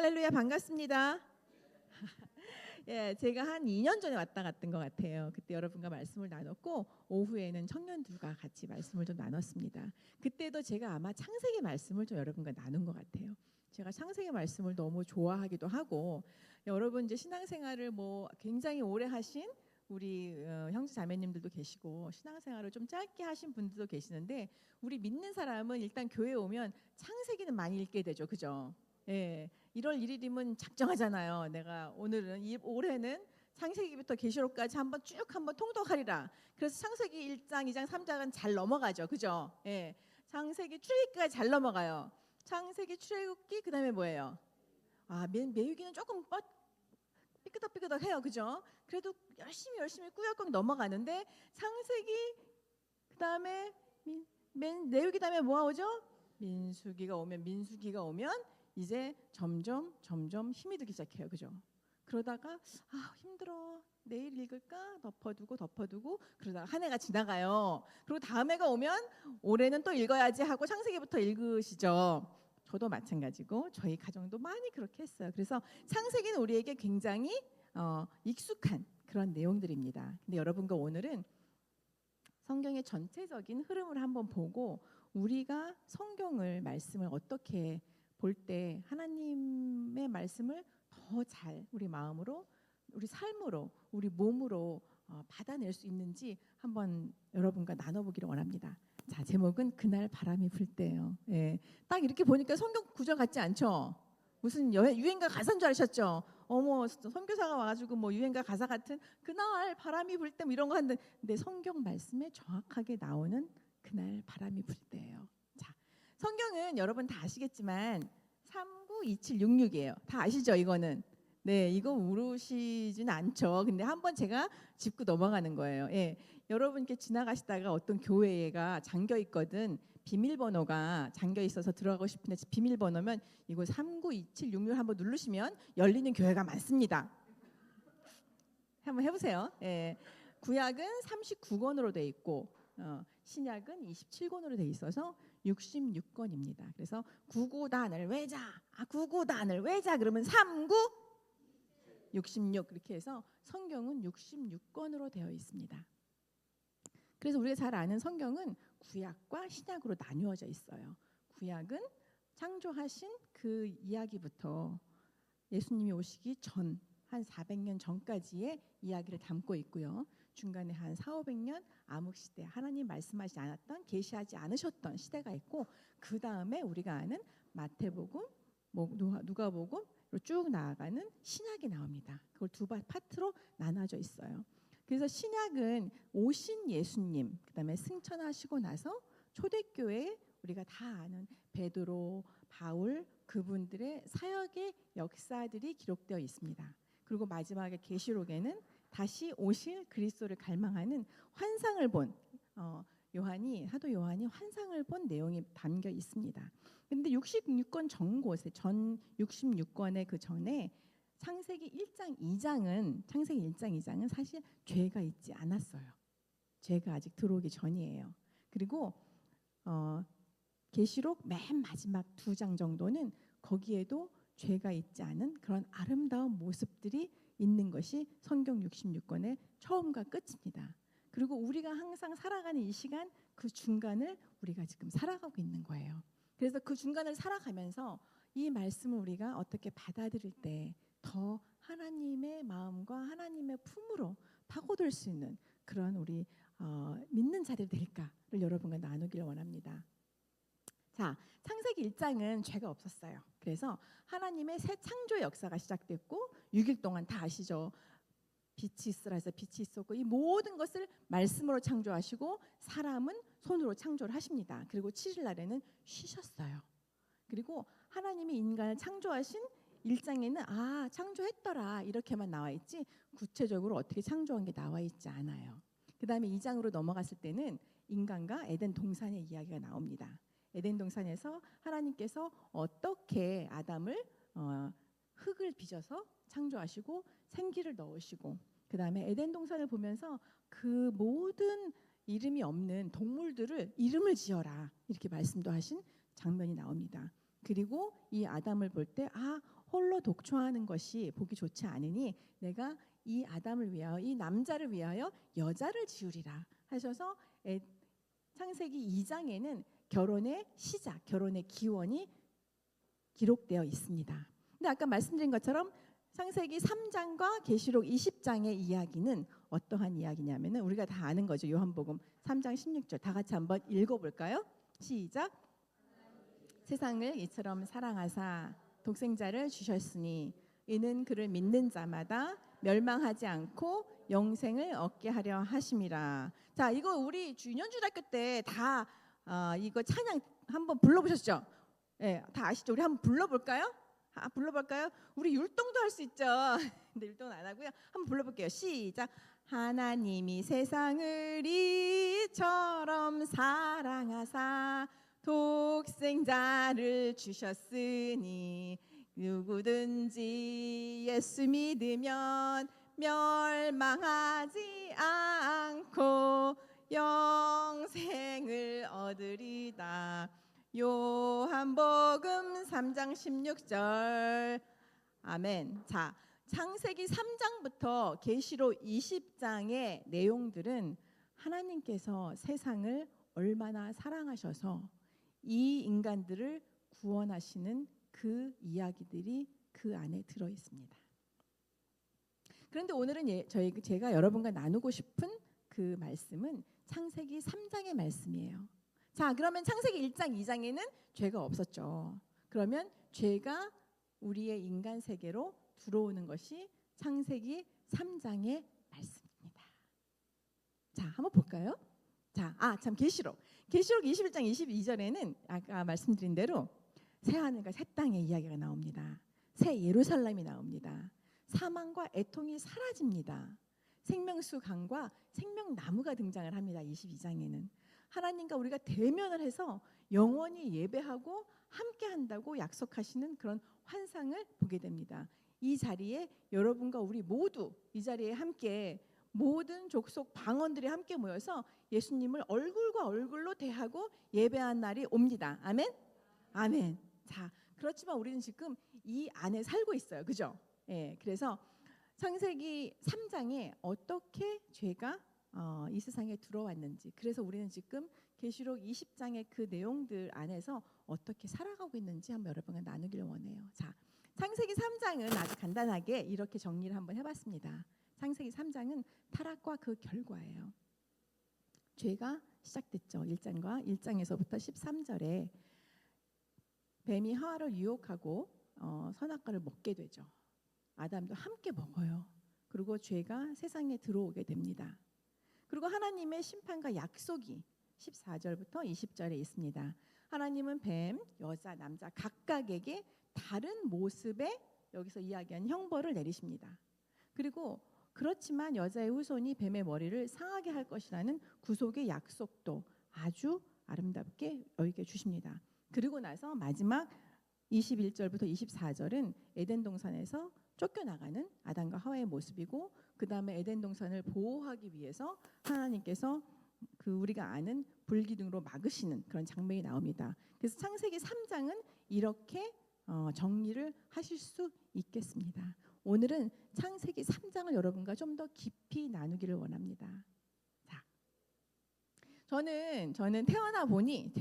할렐루야, 반갑습니다. 예, 제가 한 2년 전에 왔다 갔던 것 같아요. 그때 여러분과 말씀을 나눴고 오후에는 청년들과 같이 말씀을 좀 나눴습니다. 그때도 제가 아마 창세기 말씀을 좀 여러분과 나눈 것 같아요. 제가 창세기 말씀을 너무 좋아하기도 하고, 여러분 이제 신앙생활을 뭐 굉장히 오래 하신 우리 형제 자매님들도 계시고 신앙생활을 좀 짧게 하신 분들도 계시는데, 우리 믿는 사람은 일단 교회 오면 창세기는 많이 읽게 되죠, 그죠? 예, 1월 1일이면 작정하잖아요. 내가 오늘은 올해는 창세기부터 계시록까지 한번 통독하리라. 그래서 창세기 1장, 2장, 3장은 잘 넘어가죠, 그죠? 예, 창세기 출애굽기까지 잘 넘어가요. 창세기 출애굽기 그다음에 뭐예요? 매우기는 조금 삐끄덕삐끄덕해요, 그죠? 그래도 열심히 꾸역꾸역 넘어가는데 창세기 그다음에 레위기 다음에 뭐가 오죠? 민수기가 오면 이제 점점 힘이 들기 시작해요, 그죠? 그러다가 힘들어, 내일 읽을까 덮어두고 그러다가 한 해가 지나가요. 그리고 다음 해가 오면 올해는 또 읽어야지 하고 창세기부터 읽으시죠. 저도 마찬가지고 저희 가정도 많이 그렇게 했어요. 그래서 창세기는 우리에게 굉장히 익숙한 그런 내용들입니다. 근데 여러분과 오늘은 성경의 전체적인 흐름을 한번 보고, 우리가 성경을 말씀을 어떻게 볼 때 하나님의 말씀을 더 잘 우리 마음으로, 우리 삶으로, 우리 몸으로 받아낼 수 있는지 한번 여러분과 나눠보기를 원합니다. 자, 제목은 그날 바람이 불 때예요. 예, 딱 이렇게 보니까 성경 구절 같지 않죠? 무슨 유행가 가사인 줄 아셨죠? 어머, 선교사가 와가지고 뭐 유행가 가사 같은 그날 바람이 불 때 뭐 이런 거 하는데, 근데 성경 말씀에 정확하게 나오는 그날 바람이 불 때예요. 자, 성경은 여러분 다 아시겠지만 392766이에요. 다 아시죠? 이거는. 네, 이거 모르시진 않죠. 근데 한번 제가 짚고 넘어가는 거예요. 예, 여러분께 지나가시다가 어떤 교회가 잠겨 있거든. 비밀번호가 잠겨 있어서 들어가고 싶은데 비밀번호면 이거 392766 한번 누르시면 열리는 교회가 많습니다. 한번 해보세요. 예, 구약은 39권으로 돼 있고 신약은 27권으로 돼 있어서 66권입니다. 그래서 구구단을 외자, 구구단을 외자 그러면 39 66 그렇게 해서 성경은 66권으로 되어 있습니다. 그래서 우리가 잘 아는 성경은 구약과 신약으로 나누어져 있어요. 구약은 창조하신 그 이야기부터 예수님이 오시기 전 한 400년 전까지의 이야기를 담고 있고요. 중간에 한 400~500년 암흑시대, 하나님 말씀하지 않았던, 계시하지 않으셨던 시대가 있고, 그 다음에 우리가 아는 마태복음, 누가복음 쭉 나아가는 신약이 나옵니다. 그걸 두 파트로 나눠져 있어요. 그래서 신약은 오신 예수님, 그다음에 승천하시고 나서 초대교회에 우리가 다 아는 베드로, 바울 그분들의 사역의 역사들이 기록되어 있습니다. 그리고 마지막에 계시록에는 다시 오실 그리스도를 갈망하는 환상을 본 사도 요한이 환상을 본 내용이 담겨 있습니다. 그런데 66권 전 곳에, 전 66권의 그 전에 창세기 1장 2장은 사실 죄가 있지 않았어요. 죄가 아직 들어오기 전이에요. 그리고 계시록 맨 마지막 2장 정도는 거기에도 죄가 있지 않은 그런 아름다운 모습들이 있는 것이 성경 66권의 처음과 끝입니다. 그리고 우리가 항상 살아가는 이 시간, 그 중간을 우리가 지금 살아가고 있는 거예요. 그래서 그 중간을 살아가면서 이 말씀을 우리가 어떻게 받아들일 때 더 하나님의 마음과 하나님의 품으로 파고들 수 있는 그런 우리 믿는 자들이 될까를 여러분과 나누기를 원합니다. 자, 창세기 1장은 죄가 없었어요. 그래서 하나님의 새 창조의 역사가 시작됐고, 6일 동안 다 아시죠? 빛이 있으라 해서 빛이 있었고, 이 모든 것을 말씀으로 창조하시고 사람은 손으로 창조를 하십니다. 그리고 7일 날에는 쉬셨어요. 그리고 하나님이 인간을 창조하신 1장에는 창조했더라 이렇게만 나와 있지, 구체적으로 어떻게 창조한 게 나와 있지 않아요. 그 다음에 2장으로 넘어갔을 때는 인간과 에덴 동산의 이야기가 나옵니다. 에덴 동산에서 하나님께서 어떻게 아담을 흙을 빚어서 창조하시고 생기를 넣으시고, 그 다음에 에덴 동산을 보면서 그 모든 이름이 없는 동물들을 이름을 지어라 이렇게 말씀도 하신 장면이 나옵니다. 그리고 이 아담을 볼 때 홀로 독초하는 것이 보기 좋지 않으니 내가 이 아담을 위하여 이 남자를 위하여 여자를 지으리라 하셔서 창세기 2장에는 결혼의 시작, 결혼의 기원이 기록되어 있습니다. 근데 아까 말씀드린 것처럼 창세기 3장과 계시록 20장의 이야기는 어떠한 이야기냐면은 우리가 다 아는 거죠. 요한복음 3장 16절 다 같이 한번 읽어볼까요? 시작. 세상을 이처럼 사랑하사 독생자를 주셨으니 이는 그를 믿는 자마다 멸망하지 않고 영생을 얻게 하려 하심이라. 자, 이거 우리 유년주일학교 때 다 이거 찬양 한번 불러보셨죠? 예, 다 아시죠? 우리 한번 불러볼까요? 불러볼까요? 우리 율동도 할 수 있죠. 근데 율동은 안 하고요. 한번 불러볼게요. 시작. 하나님이 세상을 이처럼 사랑하사 독생자를 주셨으니 누구든지 예수 믿으면 멸망하지 않고 영생을 얻으리다. 요한복음 3장 16절. 아멘. 자, 창세기 3장부터 계시록 20장의 내용들은 하나님께서 세상을 얼마나 사랑하셔서 이 인간들을 구원하시는 그 이야기들이 그 안에 들어 있습니다. 그런데 오늘은 제가 여러분과 나누고 싶은 그 말씀은 창세기 3장의 말씀이에요. 자, 그러면 창세기 1장, 2장에는 죄가 없었죠. 그러면 죄가 우리의 인간 세계로 들어오는 것이 창세기 3장의 말씀입니다. 자, 한번 볼까요? 자, 참 계시록 21장 22절에는 아까 말씀드린 대로 새 하늘과 새 땅의 이야기가 나옵니다. 새 예루살렘이 나옵니다. 사망과 애통이 사라집니다. 생명수 강과 생명나무가 등장을 합니다. 22장에는 하나님과 우리가 대면을 해서 영원히 예배하고 함께 한다고 약속하시는 그런 환상을 보게 됩니다. 이 자리에 여러분과 우리 모두 이 자리에 함께 모든 족속 방언들이 함께 모여서 예수님을 얼굴과 얼굴로 대하고 예배한 날이 옵니다. 아멘? 아멘. 자, 그렇지만 우리는 지금 이 안에 살고 있어요. 그죠? 예, 그래서 창세기 3장에 어떻게 죄가 이 세상에 들어왔는지, 그래서 우리는 지금 계시록 20장의 그 내용들 안에서 어떻게 살아가고 있는지 한번 여러분과 나누기를 원해요. 자, 창세기 3장은 아주 간단하게 이렇게 정리를 한번 해봤습니다. 창세기 3장은 타락과 그 결과예요. 죄가 시작됐죠. 1장에서부터 13절에 뱀이 하와를 유혹하고 선악과를 먹게 되죠. 아담도 함께 먹어요. 그리고 죄가 세상에 들어오게 됩니다. 그리고 하나님의 심판과 약속이 14절부터 20절에 있습니다. 하나님은 뱀, 여자, 남자 각각에게 다른 모습의 여기서 이야기한 형벌을 내리십니다. 그리고 그렇지만 여자의 후손이 뱀의 머리를 상하게 할 것이라는 구속의 약속도 아주 아름답게 여기게 주십니다. 그리고 나서 마지막 21절부터 24절은 에덴 동산에서 쫓겨나가는 아담과 하와의 모습이고, 그 다음에 에덴 동산을 보호하기 위해서 하나님께서 그 우리가 아는 불기둥으로 막으시는 그런 장면이 나옵니다. 그래서 창세기 3장은 이렇게 정리를 하실 수 있겠습니다. 오늘은 창세기 3장을 여러분과 좀 더 깊이 나누기를 원합니다. 자, 저는 태어나 보니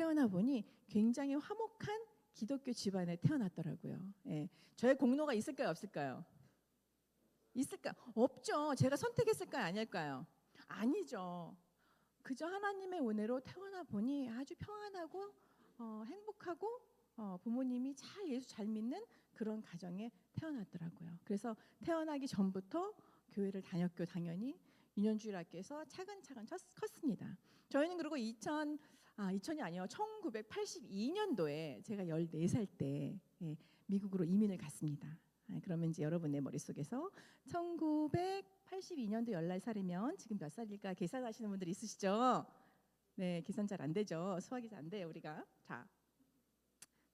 굉장히 화목한 기독교 집안에 태어났더라고요. 예. 저의 공로가 있을까요, 없을까요? 있을까? 없죠. 제가 선택했을까요, 아닐까요? 아니죠. 그저 하나님의 은혜로 태어나 보니 아주 평안하고 행복하고 부모님이 예수 잘 믿는 그런 가정에 태어났더라고요. 그래서 태어나기 전부터 교회를 다녔고 당연히 유년주일학교에서 차근차근 컸습니다. 저희는 그리고 2000이 아니요. 1982년도에 제가 14살 때 미국으로 이민을 갔습니다. 그러면 이제 여러분의 머릿속에서 1982년도 14살이면 지금 몇 살일까 계산하시는 분들 있으시죠? 네, 계산 잘 안 되죠. 수학이 잘 안 돼요, 우리가. 자,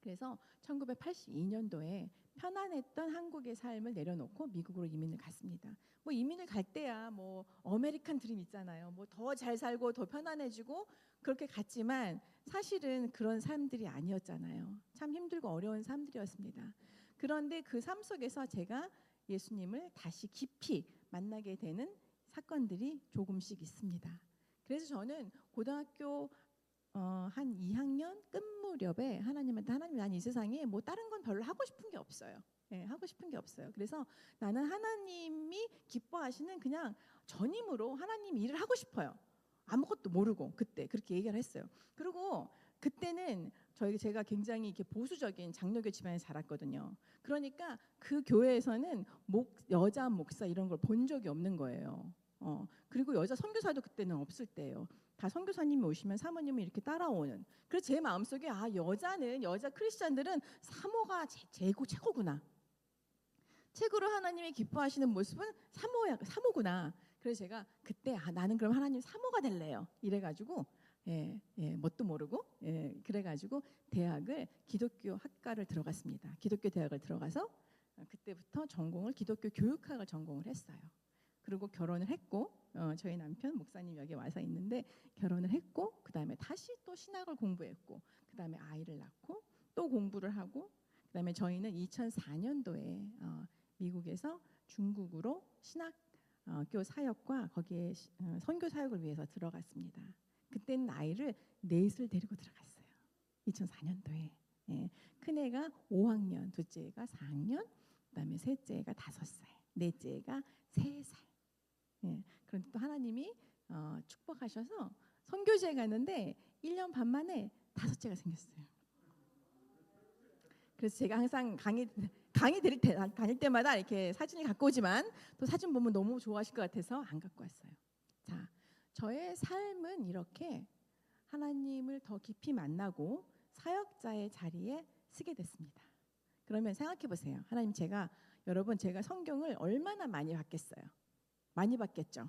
그래서 1982년도에 편안했던 한국의 삶을 내려놓고 미국으로 이민을 갔습니다. 뭐 이민을 갈 때야 뭐 아메리칸 드림 있잖아요. 뭐 더 잘 살고 더 편안해지고 그렇게 갔지만 사실은 그런 삶들이 아니었잖아요. 참 힘들고 어려운 삶들이었습니다. 그런데 그 삶 속에서 제가 예수님을 다시 깊이 만나게 되는 사건들이 조금씩 있습니다. 그래서 저는 고등학교 한 2학년 끝 무렵에 하나님 난 이 세상에 뭐 다른 건 별로 하고 싶은 게 없어요. 예, 하고 싶은 게 없어요. 그래서 나는 하나님이 기뻐하시는 그냥 전임으로 하나님 일을 하고 싶어요. 아무것도 모르고 그때 그렇게 얘기를 했어요. 그리고 그때는 제가 굉장히 이렇게 보수적인 장로교 집안에 자랐거든요. 그러니까 그 교회에서는 여자 목사 이런 걸 본 적이 없는 거예요. 그리고 여자 선교사도 그때는 없을 때예요. 다 선교사님이 오시면 사모님은 이렇게 따라오는. 그래서 제 마음속에 여자 크리스찬들은 사모가 최고구나. 최고로 하나님이 기뻐하시는 모습은 사모구나. 그래서 제가 그때 나는 그럼 하나님 사모가 될래요. 이래가지고 뭣도 모르고 그래가지고 대학을 기독교 학과를 들어갔습니다. 기독교 대학을 들어가서 그때부터 전공을 기독교 교육학을 전공을 했어요. 그리고 결혼을 했고 저희 남편 목사님 여기 와서 있는데 결혼을 했고 그다음에 다시 또 신학을 공부했고 그다음에 아이를 낳고 또 공부를 하고 그다음에 저희는 2004년도에 미국에서 중국으로 신학교 사역과 거기에 선교 사역을 위해서 들어갔습니다. 그때는 아이를 넷을 데리고 들어갔어요. 2004년도에 큰애가 5학년, 둘째가 4학년, 그다음에 셋째가 5살, 넷째가 3살. 그런데 또 하나님이 축복하셔서 선교지에 갔는데 1년 반 만에 5째가 생겼어요. 그래서 제가 항상 강의 다닐 때마다 이렇게 사진을 갖고 오지만 또 사진 보면 너무 좋아하실 것 같아서 안 갖고 왔어요. 자, 저의 삶은 이렇게 하나님을 더 깊이 만나고 사역자의 자리에 서게 됐습니다. 그러면 생각해 보세요. 하나님 제가 성경을 얼마나 많이 봤겠어요? 많이 봤겠죠.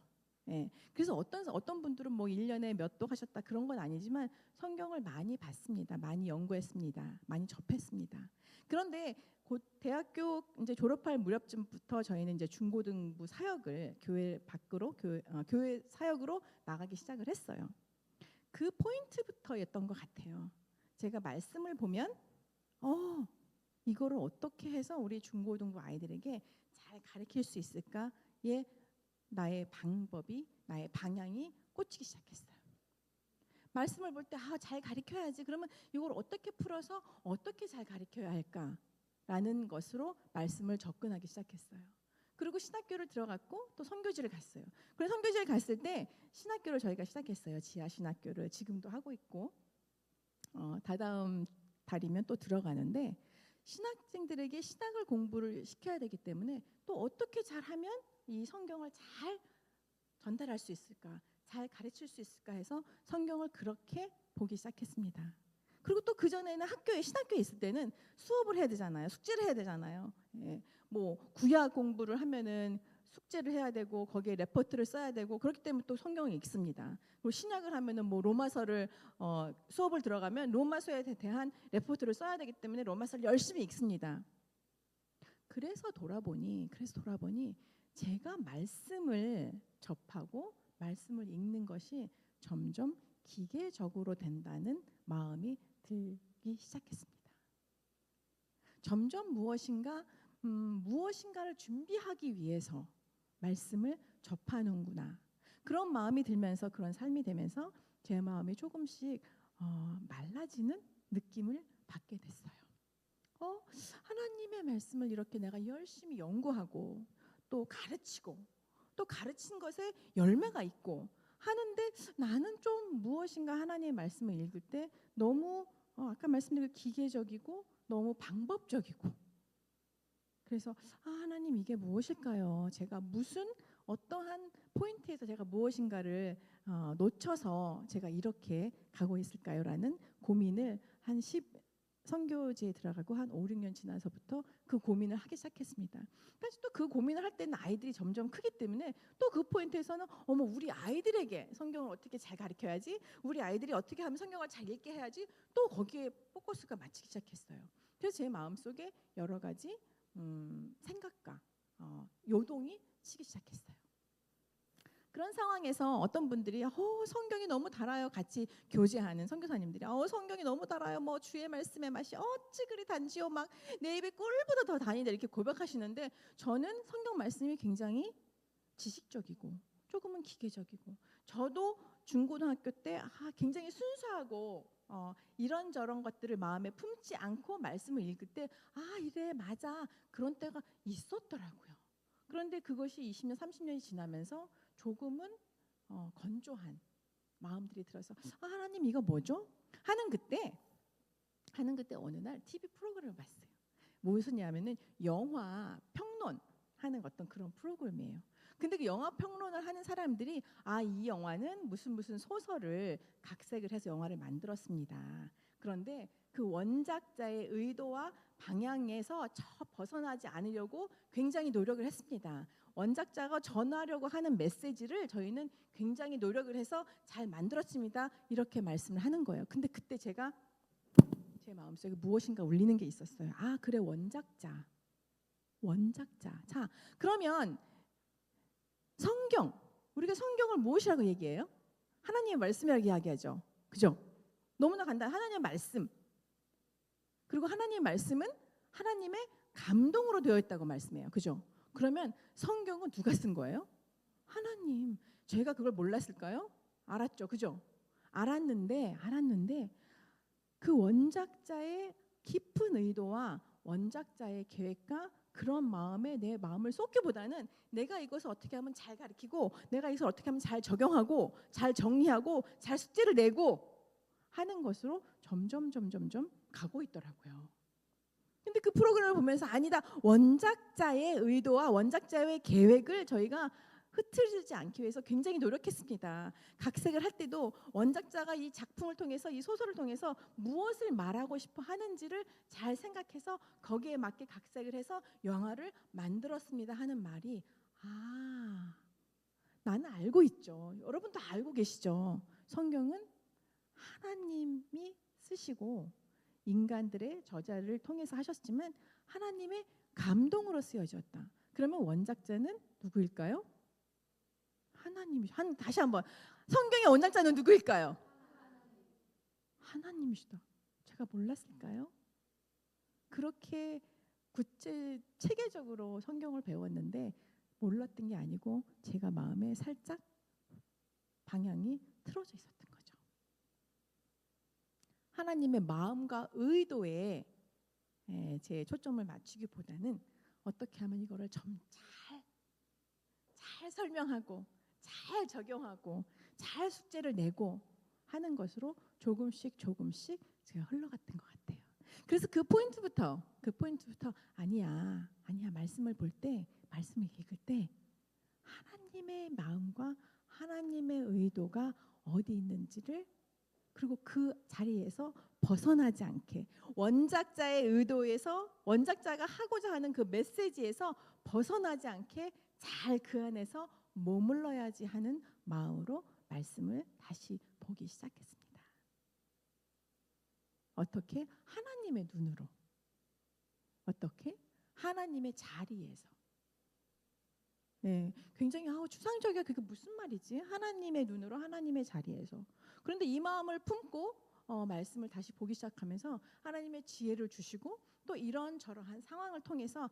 그래서 어떤 분들은 뭐 1년에 몇 도 하셨다 그런 건 아니지만 성경을 많이 봤습니다. 많이 연구했습니다. 많이 접했습니다. 그런데 곧 대학교 이제 졸업할 무렵쯤부터 저희는 이제 중고등부 사역을 교회 밖으로 교회 사역으로 나가기 시작을 했어요. 그 포인트부터였던 것 같아요. 제가 말씀을 보면 이거를 어떻게 해서 우리 중고등부 아이들에게 잘 가르칠 수 있을까에 나의 방향이 꽂히기 시작했어요. 말씀을 볼 때 잘 가르쳐야지. 그러면 이걸 어떻게 풀어서 어떻게 잘 가르쳐야 할까라는 것으로 말씀을 접근하기 시작했어요. 그리고 신학교를 들어갔고 또 선교지를 갔어요. 그래서 선교지를 갔을 때 신학교를 저희가 시작했어요. 지하 신학교를 지금도 하고 있고 다다음 달이면 또 들어가는데 신학생들에게 신학을 공부를 시켜야 되기 때문에 또 어떻게 잘하면 이 성경을 잘 전달할 수 있을까, 잘 가르칠 수 있을까 해서 성경을 그렇게 보기 시작했습니다. 그리고 또 그전에는 신학교에 있을 때는 수업을 해야 되잖아요. 숙제를 해야 되잖아요. 뭐 구약 공부를 하면은 숙제를 해야 되고 거기에 레포트를 써야 되고 그렇기 때문에 또 성경을 읽습니다. 그리고 신약을 하면은 뭐 로마서를 수업을 들어가면 로마서에 대한 레포트를 써야 되기 때문에 로마서를 열심히 읽습니다. 그래서 돌아보니 제가 말씀을 접하고 말씀을 읽는 것이 점점 기계적으로 된다는 마음이 들기 시작했습니다. 점점 무엇인가를 준비하기 위해서 말씀을 접하는구나. 그런 마음이 들면서 그런 삶이 되면서 제 마음이 조금씩 말라지는 느낌을 받게 됐어요. 하나님의 말씀을 이렇게 내가 열심히 연구하고 또 가르치고 또 가르친 것에 열매가 있고 하는데 나는 좀 무엇인가 하나님의 말씀을 읽을 때 너무 아까 말씀드린 기계적이고 너무 방법적이고 그래서 하나님 이게 무엇일까요? 제가 어떠한 포인트에서 제가 무엇인가를 놓쳐서 제가 이렇게 가고 있을까요? 라는 고민을 한 선교지에 들어가고 한 5, 6년 지나서부터 그 고민을 하기 시작했습니다. 사실 또 그 고민을 할 때는 아이들이 점점 크기 때문에 또 그 포인트에서는 어머 우리 아이들에게 성경을 어떻게 잘 가르쳐야지, 우리 아이들이 어떻게 하면 성경을 잘 읽게 해야지, 또 거기에 포커스가 맞추기 시작했어요. 그래서 제 마음속에 여러 가지 생각과 요동이 치기 시작했어요. 그런 상황에서 어떤 분들이 성경이 너무 달아요. 같이 교제하는 선교사님들이 성경이 너무 달아요. 뭐 주의 말씀의 맛이 어찌 그리 단지요. 막 내 입에 꿀보다 더 다니다 이렇게 고백하시는데 저는 성경 말씀이 굉장히 지식적이고 조금은 기계적이고 저도 중고등학교 때 굉장히 순수하고 이런저런 것들을 마음에 품지 않고 말씀을 읽을 때 이래 맞아 그런 때가 있었더라고요. 그런데 그것이 20년 30년이 지나면서 조금은 건조한 마음들이 들어서 하나님 이거 뭐죠? 하는 그때 어느 날 TV 프로그램을 봤어요. 무엇이냐면은 영화 평론하는 어떤 그런 프로그램이에요. 근데 그 영화 평론을 하는 사람들이 이 영화는 무슨 소설을 각색을 해서 영화를 만들었습니다. 그런데 그 원작자의 의도와 방향에서 벗어나지 않으려고 굉장히 노력을 했습니다. 원작자가 전하려고 하는 메시지를 저희는 굉장히 노력을 해서 잘 만들었습니다. 이렇게 말씀을 하는 거예요. 근데 그때 제가 제 마음속에 무엇인가 울리는 게 있었어요. 그래 원작자. 자, 그러면 성경, 우리가 성경을 무엇이라고 얘기해요? 하나님의 말씀이라고 이야기하죠. 그죠? 너무나 간단한 하나님의 말씀. 그리고 하나님의 말씀은 하나님의 감동으로 되어 있다고 말씀해요. 그죠? 그러면 성경은 누가 쓴 거예요? 하나님. 제가 그걸 몰랐을까요? 알았죠. 그죠? 알았는데 그 원작자의 깊은 의도와 원작자의 계획과 그런 마음에 내 마음을 쏟기보다는 내가 이것을 어떻게 하면 잘 가르치고 내가 이것을 어떻게 하면 잘 적용하고 잘 정리하고 잘 숙제를 내고 하는 것으로 점점 가고 있더라고요. 근데 그 프로그램을 보면서 아니다. 원작자의 의도와 원작자의 계획을 저희가 흐트러지지 않기 위해서 굉장히 노력했습니다. 각색을 할 때도 원작자가 이 작품을 통해서 이 소설을 통해서 무엇을 말하고 싶어 하는지를 잘 생각해서 거기에 맞게 각색을 해서 영화를 만들었습니다 하는 말이 나는 알고 있죠. 여러분도 알고 계시죠. 성경은 하나님이 쓰시고 인간들의 저자를 통해서 하셨지만 하나님의 감동으로 쓰여졌다. 그러면 원작자는 누구일까요? 다시 한번 성경의 원작자는 누구일까요? 하나님이시다. 제가 몰랐을까요? 그렇게 체계적으로 성경을 배웠는데 몰랐던 게 아니고 제가 마음에 살짝 방향이 틀어져 있었던 거죠. 하나님의 마음과 의도에 제 초점을 맞추기보다는 어떻게 하면 이거를 좀 잘 설명하고 잘 적용하고 잘 숙제를 내고 하는 것으로 조금씩 제가 흘러갔던 것 같아요. 그래서 그 포인트부터 아니야 말씀을 읽을 때 하나님의 마음과 하나님의 의도가 어디 있는지를 그리고 그 자리에서 벗어나지 않게 원작자의 의도에서 원작자가 하고자 하는 그 메시지에서 벗어나지 않게 잘 그 안에서 머물러야지 하는 마음으로 말씀을 다시 보기 시작했습니다. 어떻게? 하나님의 눈으로. 어떻게? 하나님의 자리에서. 굉장히 추상적이야. 그게 무슨 말이지? 하나님의 눈으로 하나님의 자리에서. 그런데 이 마음을 품고 말씀을 다시 보기 시작하면서 하나님의 지혜를 주시고 또 이런저런한 상황을 통해서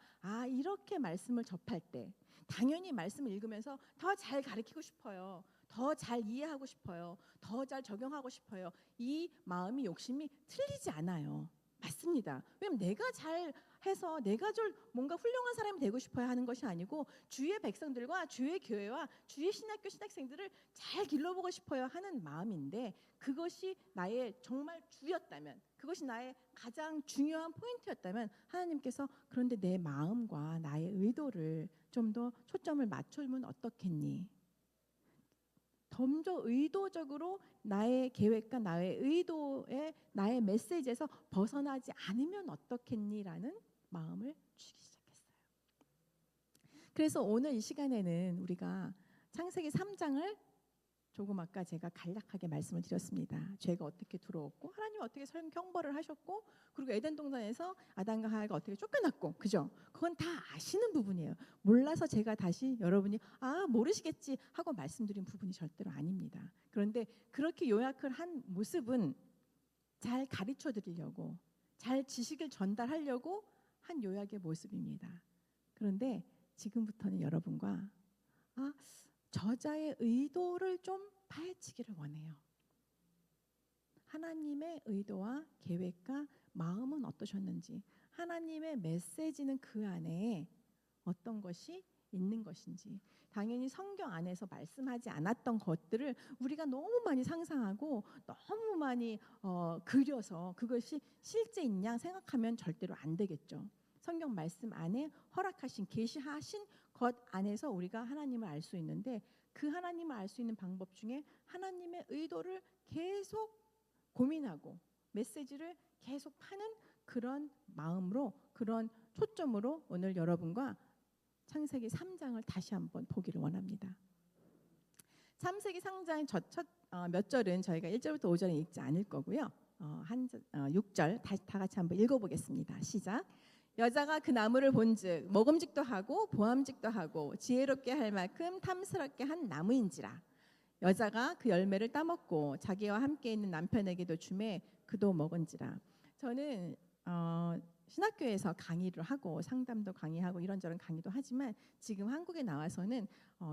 이렇게 말씀을 접할 때 당연히 말씀을 읽으면서 더 잘 가르치고 싶어요. 더 잘 이해하고 싶어요. 더 잘 적용하고 싶어요. 이 마음이 욕심이 틀리지 않아요. 맞습니다. 왜냐면 내가 잘 해서 내가 좀 뭔가 훌륭한 사람이 되고 싶어야 하는 것이 아니고 주의 백성들과 주의 교회와 주의 신학교 신학생들을 잘 길러보고 싶어야 하는 마음인데 그것이 나의 정말 주였다면 그것이 나의 가장 중요한 포인트였다면 하나님께서 그런데 내 마음과 나의 의도를 좀 더 초점을 맞추면 어떻겠니? 좀 더 의도적으로 나의 계획과 나의 의도에 나의 메시지에서 벗어나지 않으면 어떻겠니라는 마음을 주기 시작했어요. 그래서 오늘 이 시간에는 우리가 창세기 3장을 조금 아까 제가 간략하게 말씀을 드렸습니다. 죄가 어떻게 들어왔고 하나님 어떻게 형벌을 하셨고 그리고 에덴 동산에서 아담과 하와가 어떻게 쫓겨났고 그죠? 그건 다 아시는 부분이에요. 몰라서 제가 다시 여러분이 모르시겠지 하고 말씀드린 부분이 절대로 아닙니다. 그런데 그렇게 요약을 한 모습은 잘 가르쳐 드리려고 잘 지식을 전달하려고 한 요약의 모습입니다. 그런데 지금부터는 여러분과 저자의 의도를 좀 파헤치기를 원해요. 하나님의 의도와 계획과 마음은 어떠셨는지, 하나님의 메시지는 그 안에 어떤 것이 있는 것인지, 당연히 성경 안에서 말씀하지 않았던 것들을 우리가 너무 많이 상상하고 너무 많이 그려서 그것이 실제인 양 생각하면 절대로 안 되겠죠. 성경 말씀 안에 허락하신 계시하신 것 안에서 우리가 하나님을 알 수 있는데 그 하나님을 알 수 있는 방법 중에 하나님의 의도를 계속 고민하고 메시지를 계속 파는 그런 마음으로 그런 초점으로 오늘 여러분과 창세기 3장을 다시 한번 보기를 원합니다. 창세기 3장 몇 절은 저희가 1절부터 5절은 읽지 않을 거고요. 6절 다 같이 한번 읽어보겠습니다. 시작. 여자가 그 나무를 본즉 먹음직도 하고 보암직도 하고 지혜롭게 할 만큼 탐스럽게 한 나무인지라. 여자가 그 열매를 따먹고 자기와 함께 있는 남편에게도 주매 그도 먹은지라. 저는 신학교에서 강의를 하고 상담도 강의하고 이런저런 강의도 하지만 지금 한국에 나와서는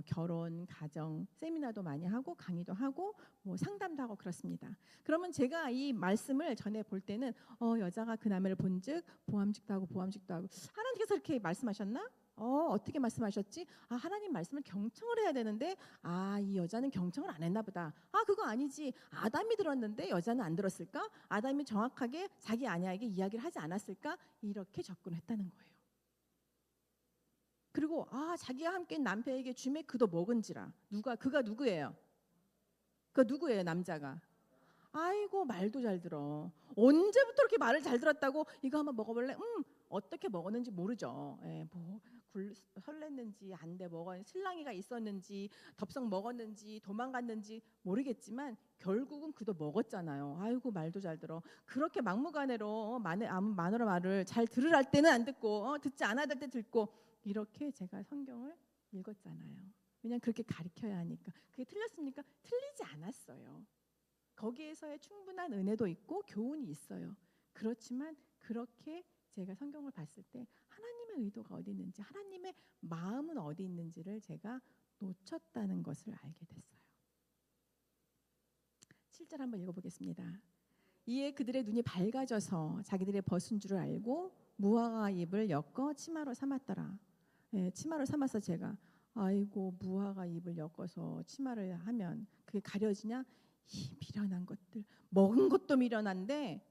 결혼, 가정 세미나도 많이 하고 강의도 하고 뭐 상담도 하고 그렇습니다. 그러면 제가 이 말씀을 전해 볼 때는 여자가 그 나무를 본즉 보암직도 하고 보암직도 하고 하나님께서 이렇게 말씀하셨나? 어떻게 말씀하셨지? 하나님 말씀을 경청을 해야 되는데 이 여자는 경청을 안 했나 보다. 그거 아니지. 아담이 들었는데 여자는 안 들었을까? 아담이 정확하게 자기 아내에게 이야기를 하지 않았을까? 이렇게 접근했다는 거예요. 그리고 자기와 함께 남편에게 주매 그도 먹은지라. 그가 누구예요? 그 누구예요? 남자가. 아이고 말도 잘 들어. 언제부터 이렇게 말을 잘 들었다고 이거 한번 먹어볼래? 어떻게 먹었는지 모르죠. 설렜는지 안돼 먹었는지 신랑이가 있었는지 덥석 먹었는지 도망갔는지 모르겠지만 결국은 그도 먹었잖아요. 아이고 말도 잘 들어. 그렇게 막무가내로 마누라 말을 잘 들으랄 때는 안 듣고 듣지 않아야 될 때 듣고 이렇게 제가 성경을 읽었잖아요. 왜냐하면 그렇게 가르쳐야 하니까. 그게 틀렸습니까? 틀리지 않았어요. 거기에서의 충분한 은혜도 있고 교훈이 있어요. 그렇지만 그렇게 제가 성경을 봤을 때 하나님의 의도가 어디 있는지 하나님의 마음은 어디 있는지를 제가 놓쳤다는 것을 알게 됐어요. 7절 한번 읽어보겠습니다. 이에 그들의 눈이 밝아져서 자기들의 벗은 줄을 알고 무화과 잎을 엮어 치마로 삼았더라. 치마로 삼아서 제가 아이고 무화과 잎을 엮어서 치마를 하면 그게 가려지냐? 이 미련한 것들 먹은 것도 미련한데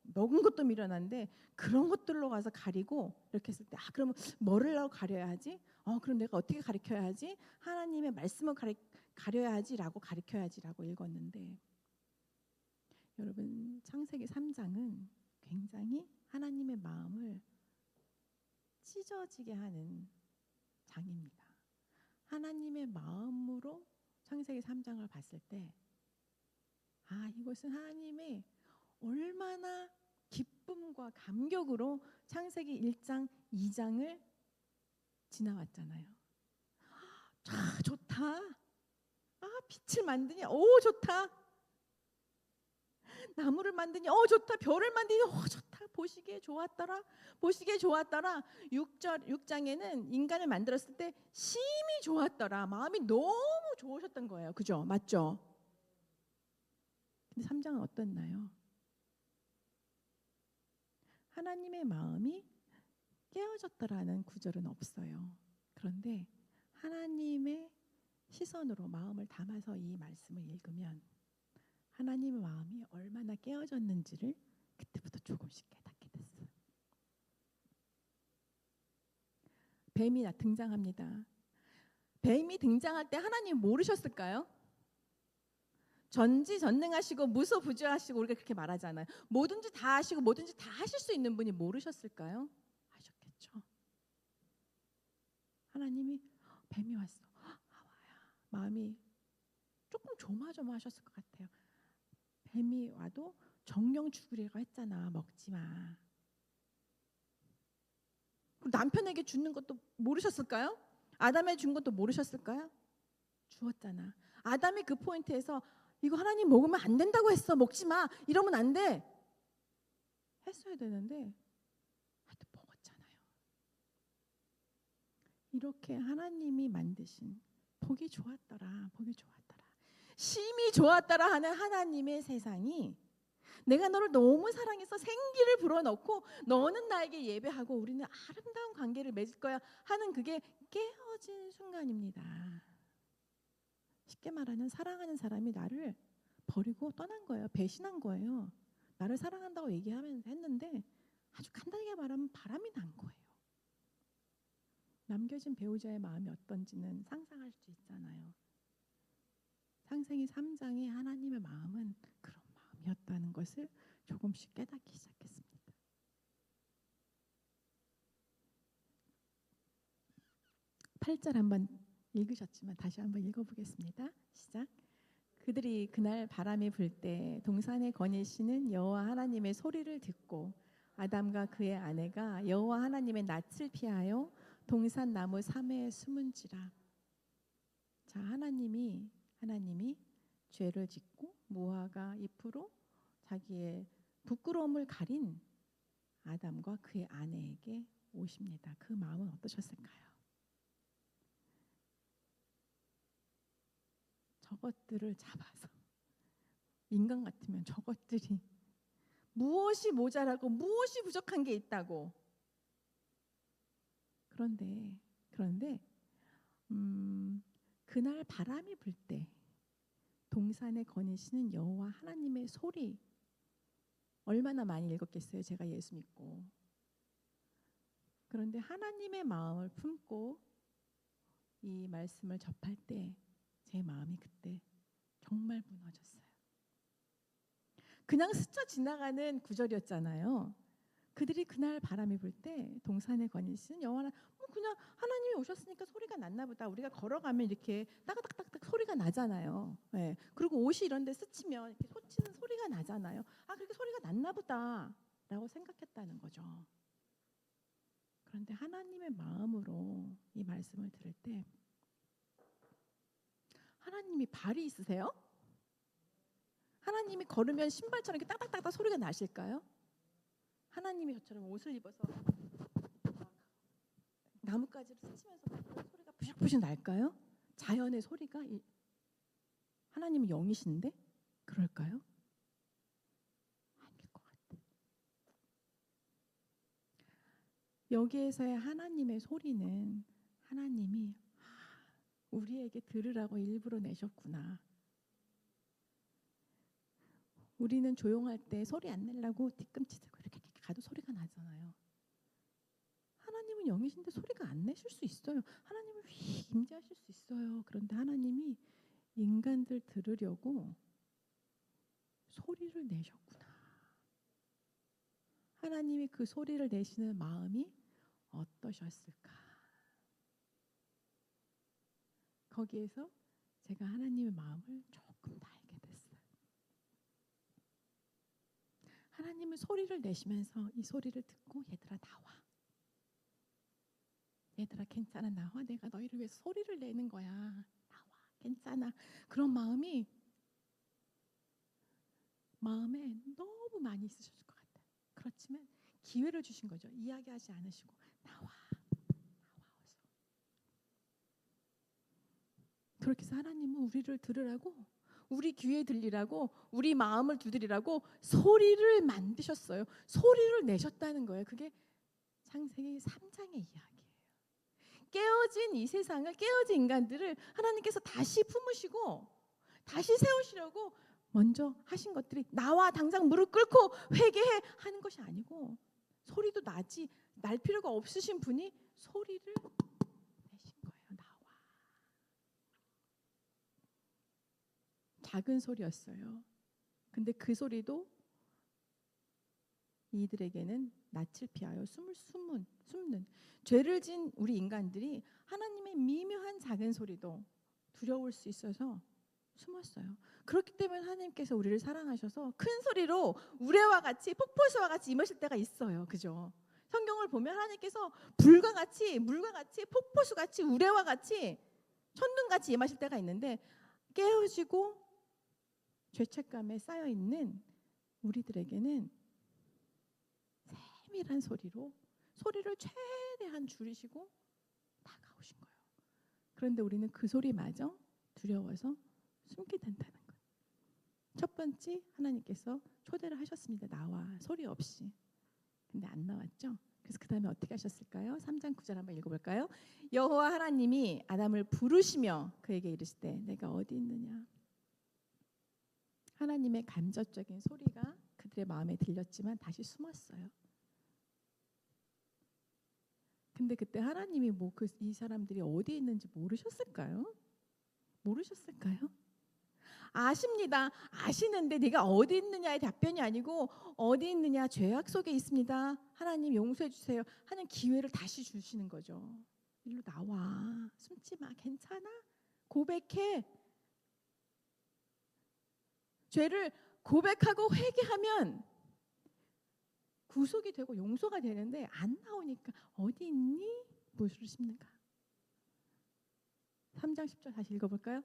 먹은 것도 미련한데 그런 것들로 가서 가리고 이렇게 했을 때 그러면 뭐를 하고 가려야 하지? 그럼 내가 어떻게 가르쳐야 하지? 하나님의 말씀을 가려야 하지라고 가르쳐야지라고 읽었는데 여러분 창세기 3장은 굉장히 하나님의 마음을 찢어지게 하는 장입니다. 하나님의 마음으로 창세기 3장을 봤을 때 이것은 하나님의 얼마나 기쁨과 감격으로 창세기 1장, 2장을 지나왔잖아요. 좋다. 빛을 만드니 좋다. 나무를 만드니 좋다. 별을 만드니 좋다. 보시기에 좋았더라. 6장에는 인간을 만들었을 때 심히 좋았더라. 마음이 너무 좋으셨던 거예요. 그죠? 맞죠? 근데 3장은 어떻나요? 하나님의 마음이 깨어졌다라는 구절은 없어요. 그런데 하나님의 시선으로 마음을 담아서 이 말씀을 읽으면 하나님의 마음이 얼마나 깨어졌는지를 그때부터 조금씩 깨닫게 됐어요. 뱀이 등장합니다. 뱀이 등장할 때 하나님 모르셨을까요? 전지전능하시고 무소부지하시고 우리가 그렇게 말하잖아요. 뭐든지 다 하시고 뭐든지 다 하실 수 있는 분이 모르셨을까요? 하셨겠죠. 하나님이 뱀이 왔어. 하와야. 마음이 조금 조마조마하셨을 것 같아요. 뱀이 와도 정령 죽으리라고 했잖아. 먹지 마. 남편에게 주는 것도 모르셨을까요? 아담에게 준 것도 모르셨을까요? 주었잖아. 아담이 그 포인트에서 이거 하나님 먹으면 안 된다고 했어. 먹지 마. 이러면 안 돼. 했어야 되는데 하여튼 먹었잖아요. 이렇게 하나님이 만드신 보기 좋았더라. 보기 좋았더라. 심히 좋았더라 하는 하나님의 세상이 내가 너를 너무 사랑해서 생기를 불어넣고 너는 나에게 예배하고 우리는 아름다운 관계를 맺을 거야 하는 그게 깨어진 순간입니다. 쉽게 말하면 사랑하는 사람이 나를 버리고 떠난 거예요. 배신한 거예요. 나를 사랑한다고 얘기하면서 했는데 아주 간단하게 말하면 바람이 난 거예요. 남겨진 배우자의 마음이 어떤지는 상상할 수 있잖아요. 창세기 3장의 하나님의 마음은 그런 마음이었다는 것을 조금씩 깨닫기 시작했습니다. 8절 한번 읽으셨지만 다시 한번 읽어보겠습니다. 시작. 그들이 그날 바람이 불 때 동산에 거니시는 여호와 하나님의 소리를 듣고 아담과 그의 아내가 여호와 하나님의 낯을 피하여 동산 나무 사매에 숨은지라. 자, 하나님이 죄를 짓고 무화과 잎으로 자기의 부끄러움을 가린 아담과 그의 아내에게 오십니다. 그 마음은 어떠셨을까요? 저것들을 잡아서 인간 같으면 저것들이 무엇이 모자라고 무엇이 부족한 게 있다고. 그런데 그날 바람이 불 때 동산에 거니시는 여호와 하나님의 소리 얼마나 많이 읽었겠어요. 제가 예수 믿고. 그런데 하나님의 마음을 품고 이 말씀을 접할 때 제 마음이 그때 정말 무너졌어요. 그냥 스쳐 지나가는 구절이었잖아요. 그들이 그날 바람이 불 때 동산에 거니시는 여호와 그냥 하나님이 오셨으니까 소리가 났나 보다. 우리가 걸어가면 이렇게 따가닥따닥 소리가 나잖아요. 네. 그리고 옷이 이런 데 스치면 이렇게 소치는 소리가 나잖아요. 아, 그렇게 소리가 났나 보다 라고 생각했다는 거죠. 그런데 하나님의 마음으로 이 말씀을 들을 때 하나님이 발이 있으세요? 하나님이 걸으면 신발처럼 이렇게 따닥따닥 소리가 나실까요? 하나님이 저처럼 옷을 입어서 나뭇가지를 스치면서 소리가 부식부식 날까요? 자연의 소리가 하나님이 영이신데 그럴까요? 아닐 것 같아요. 여기에서의 하나님의 소리는 하나님이 우리에게 들으라고 일부러 내셨구나. 우리는 조용할 때 소리 안 내려고 뒤꿈치들고 이렇게 가도 소리가 나잖아요. 하나님은 영이신데 소리가 안 내실 수 있어요. 하나님은 휙 임재하실 수 있어요. 그런데 하나님이 인간들 들으려고 소리를 내셨구나. 하나님이 그 소리를 내시는 마음이 어떠셨을까? 거기에서 제가 하나님의 마음을 조금 더 알게 됐어요. 하나님은 소리를 내시면서 이 소리를 듣고 얘들아 나와. 얘들아 괜찮아 나와. 내가 너희를 위해서 소리를 내는 거야. 나와. 괜찮아. 그런 마음에 너무 많이 있으셨을 것 같아요. 그렇지만 기회를 주신 거죠. 이야기하지 않으시고 나와. 그렇게 해서 하나님은 우리를 들으라고 우리 귀에 들리라고 우리 마음을 두드리라고 소리를 만드셨어요. 소리를 내셨다는 거예요. 그게 창세기 3장의 이야기예요. 깨어진 이 세상을 깨어진 인간들을 하나님께서 다시 품으시고 다시 세우시려고 먼저 하신 것들이 나와 당장 무릎 꿇고 회개해 하는 것이 아니고 소리도 나지 날 필요가 없으신 분이 소리를 내신 거예요. 나와. 작은 소리였어요. 근데 그 소리도 이들에게는 낯을 피하여 숨는 죄를 진 우리 인간들이 하나님의 미묘한 작은 소리도 두려울 수 있어서 숨었어요. 그렇기 때문에 하나님께서 우리를 사랑하셔서 큰 소리로 우레와 같이 폭포수와 같이 임하실 때가 있어요. 그죠? 성경을 보면 하나님께서 물과 같이 폭포수 같이 우레와 같이 천둥같이 임하실 때가 있는데 깨어지고 죄책감에 쌓여 있는 우리들에게는 세밀한 소리를 최대한 줄이시고 다가오신 거예요. 그런데 우리는 그 소리마저 두려워서 숨게 된다는 거예요. 첫 번째 하나님께서 초대를 하셨습니다. 나와 소리 없이. 근데 안 나왔죠. 그래서 그 다음에 어떻게 하셨을까요? 3장 9절 한번 읽어볼까요? 여호와 하나님이 아담을 부르시며 그에게 이르시되 내가 어디 있느냐. 하나님의 간접적인 소리가 그들의 마음에 들렸지만 다시 숨었어요. 근데 그때 하나님이 이 사람들이 어디 있는지 모르셨을까요? 아십니다. 아시는데 네가 어디 있느냐의 답변이 아니고 어디 있느냐 죄악 속에 있습니다. 하나님 용서해 주세요. 하는 기회를 다시 주시는 거죠. 일로 나와. 숨지 마. 괜찮아? 고백해. 죄를 고백하고 회개하면 구속이 되고 용서가 되는데 안 나오니까 어디 있니? 물으십니까? 3장 10절 다시 읽어볼까요?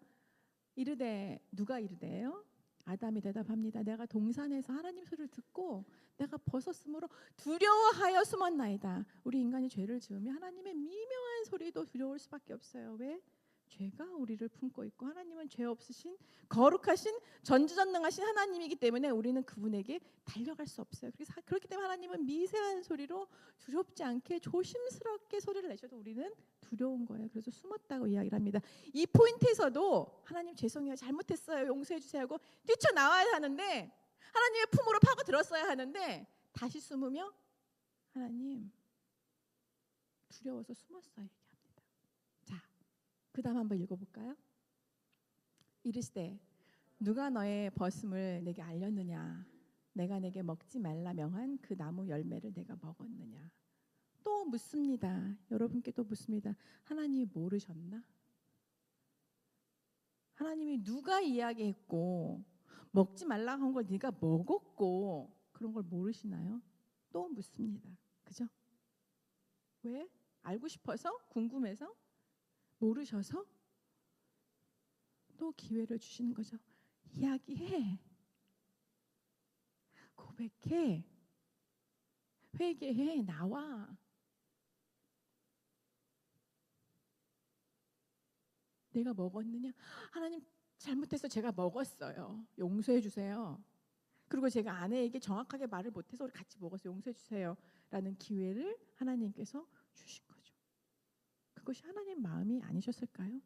누가 이르되요? 아담이 대답합니다. 내가 동산에서 하나님 소리를 듣고 내가 벗었으므로 두려워하여 숨었나이다. 우리 인간이 죄를 지으면 하나님의 미묘한 소리도 두려울 수밖에 없어요. 왜? 죄가 우리를 품고 있고 하나님은 죄 없으신 거룩하신 전지전능하신 하나님이기 때문에 우리는 그분에게 달려갈 수 없어요. 그렇기 때문에 하나님은 미세한 소리로 두렵지 않게 조심스럽게 소리를 내셔도 우리는 두려운 거예요. 그래서 숨었다고 이야기를 합니다. 이 포인트에서도 하나님 죄송해요. 잘못했어요. 용서해 주세요 하고 뛰쳐나와야 하는데 하나님의 품으로 파고들었어야 하는데 다시 숨으며 하나님 두려워서 숨었어요. 그 다음 한번 읽어볼까요? 이르시되 누가 너의 벗음을 내게 알렸느냐. 내가 내게 먹지 말라 명한 그 나무 열매를 내가 먹었느냐. 또 묻습니다. 여러분께 또 묻습니다. 하나님이 모르셨나? 하나님이 누가 이야기했고 먹지 말라고 한 걸 네가 먹었고 그런 걸 모르시나요? 또 묻습니다. 그죠? 왜? 알고 싶어서? 궁금해서? 모르셔서 또 기회를 주시는 거죠. 이야기해. 고백해. 회개해. 나와. 내가 먹었느냐? 하나님 잘못해서 제가 먹었어요. 용서해 주세요. 그리고 제가 아내에게 정확하게 말을 못해서 우리 같이 먹어서 용서해 주세요. 라는 기회를 하나님께서 주신 거죠. 그것이 하나님 마음이 아니셨을까요?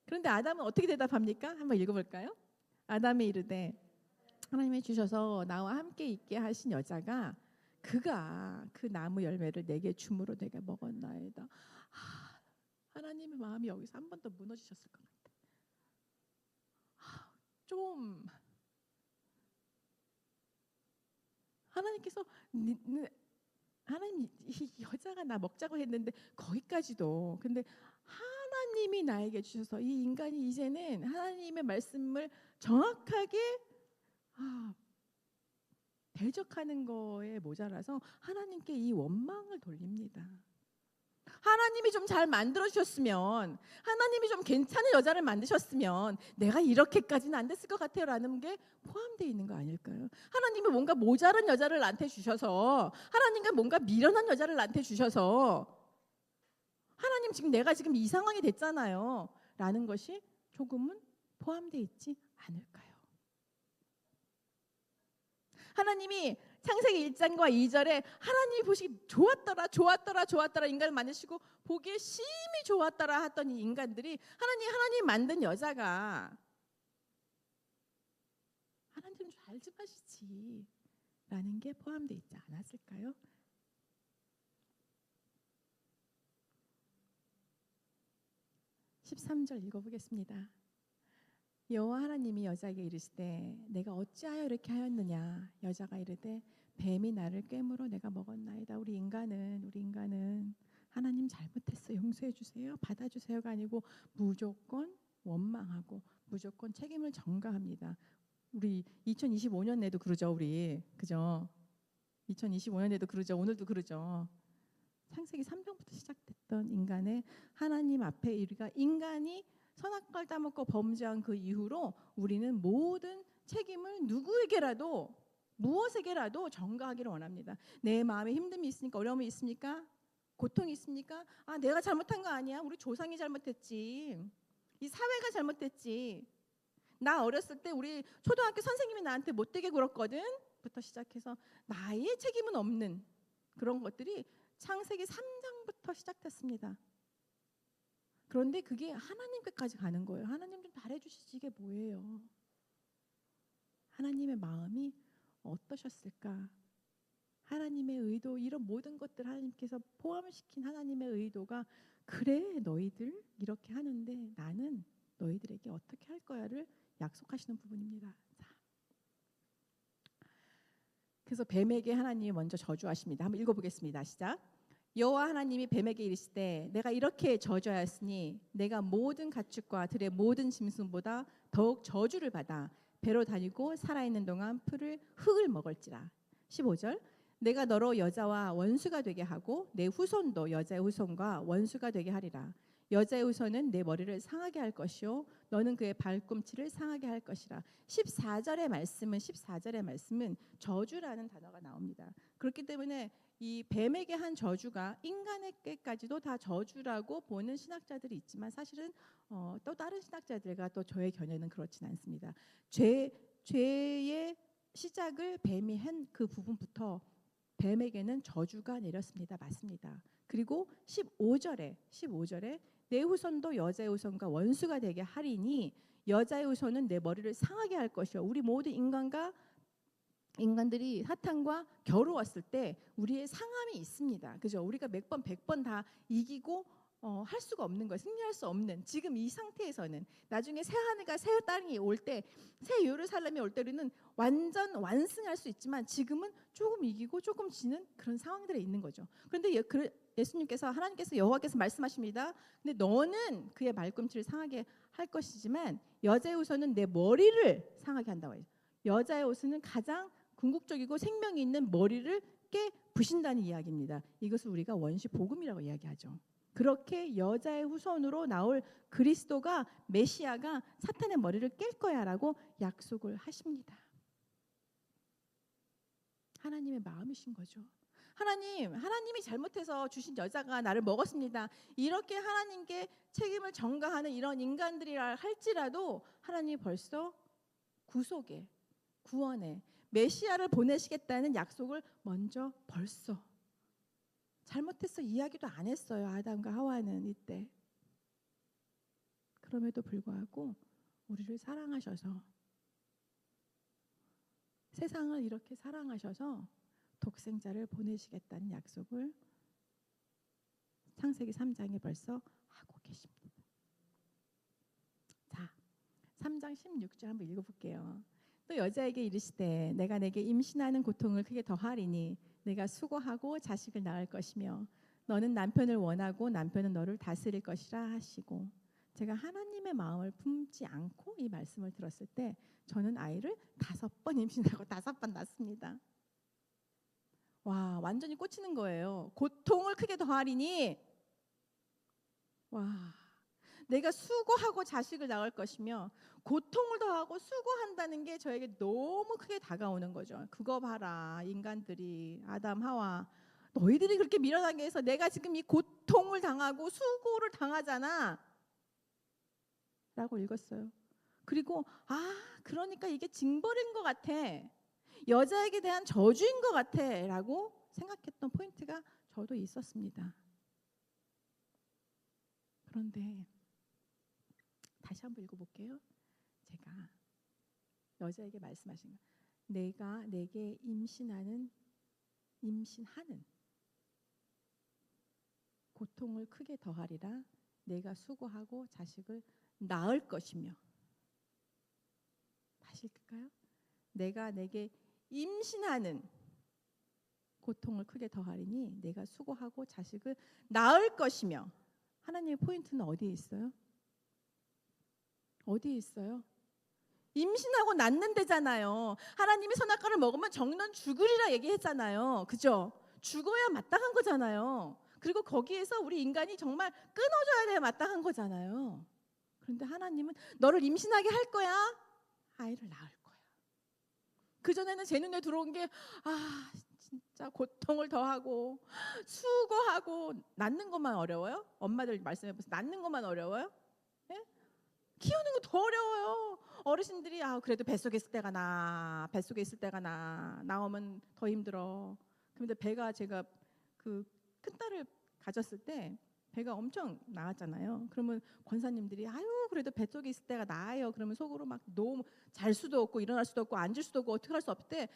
그런데 아담은 어떻게 대답합니까? 한번 읽어볼까요? 아담이 이르되 하나님이 주셔서 나와 함께 있게 하신 여자가 그가 그 나무 열매를 내게 줌으로 내가 먹었나이다. 하나님의 마음이 여기서 한 번 더 무너지셨을 것 같아. 좀 하나님께서 하나님 이 여자가 나 먹자고 했는데 거기까지도 근데 하나님이 나에게 주셔서 이 인간이 이제는 하나님의 말씀을 정확하게 대적하는 거에 모자라서 하나님께 이 원망을 돌립니다. 하나님이 좀 잘 만들어주셨으면 하나님이 좀 괜찮은 여자를 만드셨으면 내가 이렇게까지는 안 됐을 것 같아요 라는 게 포함되어 있는 거 아닐까요? 하나님이 뭔가 모자란 여자를 나한테 주셔서 하나님과 뭔가 미련한 여자를 나한테 주셔서 하나님 지금 내가 지금 이 상황이 됐잖아요 라는 것이 조금은 포함되어 있지 않을까요? 하나님이 창세기 1장과 2절에 하나님이 보시기 좋았더라 인간을 만드시고 보기에 심히 좋았더라 했던 이 인간들이 하나님 만든 여자가 하나님 좀 잘 좀 하시지 라는 게 포함되어 있지 않았을까요? (13절) 읽어보겠습니다. 여호와 하나님이 여자에게 이르시되 내가 어찌하여 이렇게 하였느냐. 여자가 이르되 뱀이 나를 꿰물어 내가 먹었나이다. 우리 인간은 하나님 잘못했어, 용서해 주세요, 받아주세요가 아니고 무조건 원망하고 무조건 책임을 전가합니다. 우리 2025년에도 그러죠. 우리 그죠? 2025년에도 그러죠. 오늘도 그러죠. 창세기 3장부터 시작됐던 인간의 하나님 앞에 우리가 인간이 선악과를 따먹고 범죄한 그 이후로 우리는 모든 책임을 누구에게라도 무엇에게라도 전가하기를 원합니다. 내 마음에 힘듦이 있으니까, 어려움이 있습니까? 고통이 있습니까? 아, 내가 잘못한 거 아니야. 우리 조상이 잘못했지. 이 사회가 잘못했지. 나 어렸을 때 우리 초등학교 선생님이 나한테 못되게 굴었거든 부터 시작해서 나의 책임은 없는 그런 것들이 창세기 3장부터 시작됐습니다. 그런데 그게 하나님께까지 가는 거예요. 하나님 좀 잘해주시지. 이게 뭐예요? 하나님의 마음이 어떠셨을까? 하나님의 의도, 이런 모든 것들 하나님께서 포함시킨 하나님의 의도가, 그래 너희들 이렇게 하는데 나는 너희들에게 어떻게 할 거야를 약속하시는 부분입니다. 자, 그래서 뱀에게 하나님이 먼저 저주하십니다. 한번 읽어보겠습니다. 시작. 여호와 하나님이 뱀에게 이르시되 내가 이렇게 저주하였으니 내가 모든 가축과 들의 모든 짐승보다 더욱 저주를 받아 배로 다니고 살아있는 동안 흙을 먹을지라. 15절. 내가 너로 여자와 원수가 되게 하고 내 후손도 여자의 후손과 원수가 되게 하리라. 여자의 후손은 내 머리를 상하게 할 것이요 너는 그의 발꿈치를 상하게 할 것이라. 14절의 말씀은 저주라는 단어가 나옵니다. 그렇기 때문에 이 뱀에게 한 저주가 인간에게까지도 다 저주라고 보는 신학자들이 있지만 사실은 또 다른 신학자들과 또 저의 견해는 그렇진 않습니다. 죄의 시작을 뱀이 한 그 부분부터 뱀에게는 저주가 내렸습니다. 맞습니다. 그리고 15절에 내 후손도 여자의 후손과 원수가 되게 하리니 여자의 후손은 내 머리를 상하게 할 것이요. 우리 모두 인간들이 사탄과 겨루었을 때 우리의 상함이 있습니다. 그죠? 우리가 몇 번, 100번 다 이기고 할 수가 없는 거예요. 승리할 수 없는 지금 이 상태에서는 나중에 새 하늘과 새 땅이 올 때, 새 예루살렘이 올 때 우리는 완전 완승할 수 있지만 지금은 조금 이기고 조금 지는 그런 상황들에 있는 거죠. 그런데 예수님께서, 하나님께서, 여호와께서 말씀하십니다. 근데 너는 그의 발꿈치를 상하게 할 것이지만 여자의 후손은 내 머리를 상하게 한다고 해요. 여자의 후손은 가장 궁극적이고 생명이 있는 머리를 부신다는 이야기입니다. 이것을 우리가 원시 복음이라고 이야기하죠. 그렇게 여자의 후손으로 나올 그리스도가, 메시아가 사탄의 머리를 깰 거야라고 약속을 하십니다. 하나님의 마음이신 거죠. 하나님이 잘못해서 주신 여자가 나를 먹었습니다. 이렇게 하나님께 책임을 전가하는 이런 인간들이라 할지라도 하나님이 벌써 구속에, 구원에 메시아를 보내시겠다는 약속을 먼저 벌써 잘못했어 이야기도 안 했어요. 아담과 하와는 이때. 그럼에도 불구하고 우리를 사랑하셔서, 세상을 이렇게 사랑하셔서 독생자를 보내시겠다는 약속을 창세기 3장에 벌써 하고 계십니다. 자, 3장 16절 한번 읽어볼게요. 또 여자에게 이르시되 내가 내게 임신하는 고통을 크게 더하리니 내가 수고하고 자식을 낳을 것이며 너는 남편을 원하고 남편은 너를 다스릴 것이라 하시고. 제가 하나님의 마음을 품지 않고 이 말씀을 들었을 때 저는 아이를 5번 임신하고 5번 낳습니다. 와, 완전히 꽂히는 거예요. 고통을 크게 더하리니, 와, 내가 수고하고 자식을 낳을 것이며, 고통을 더하고 수고한다는 게 저에게 너무 크게 다가오는 거죠. 그거 봐라, 인간들이, 아담 하와, 너희들이 그렇게 밀어나게 해서 내가 지금 이 고통을 당하고 수고를 당하잖아 라고 읽었어요. 그리고 그러니까 이게 징벌인 것 같아, 여자에게 대한 저주인 것 같아 라고 생각했던 포인트가 저도 있었습니다. 그런데 다시 한번 읽어볼게요. 제가 여자에게 말씀하신 거, 내가 내게 임신하는 고통을 크게 더하리라. 내가 수고하고 자식을 낳을 것이며. 무엇일까요? 내가 내게 임신하는 고통을 크게 더하리니 내가 수고하고 자식을 낳을 것이며. 하나님의 포인트는 어디에 있어요? 어디에 있어요? 임신하고 낳는 데잖아요. 하나님이 선악과를 먹으면 정녕 죽으리라 얘기했잖아요. 그죠? 죽어야 마땅한 거잖아요. 그리고 거기에서 우리 인간이 정말 끊어져야 돼야 마땅한 거잖아요. 그런데 하나님은 너를 임신하게 할 거야. 아이를 낳을 거야. 그전에는 제 눈에 들어온 게 진짜 고통을 더하고 수고하고 낳는 것만 어려워요? 엄마들 말씀해보세요. 낳는 것만 어려워요? 예? 키우는 거 더 어려워요. 어르신들이 그래도 뱃속에 있을 때가 뱃속에 있을 때가 나오면 더 힘들어. 그런데 배가 제가 그 큰딸을 가졌을 때 배가 엄청 나왔잖아요. 그러면 권사님들이 그래도 뱃속에 있을 때가 나아요. 그러면 속으로 막 너무 잘 수도 없고 일어날 수도 없고 앉을 수도 없고 어떻게 할 수 없대.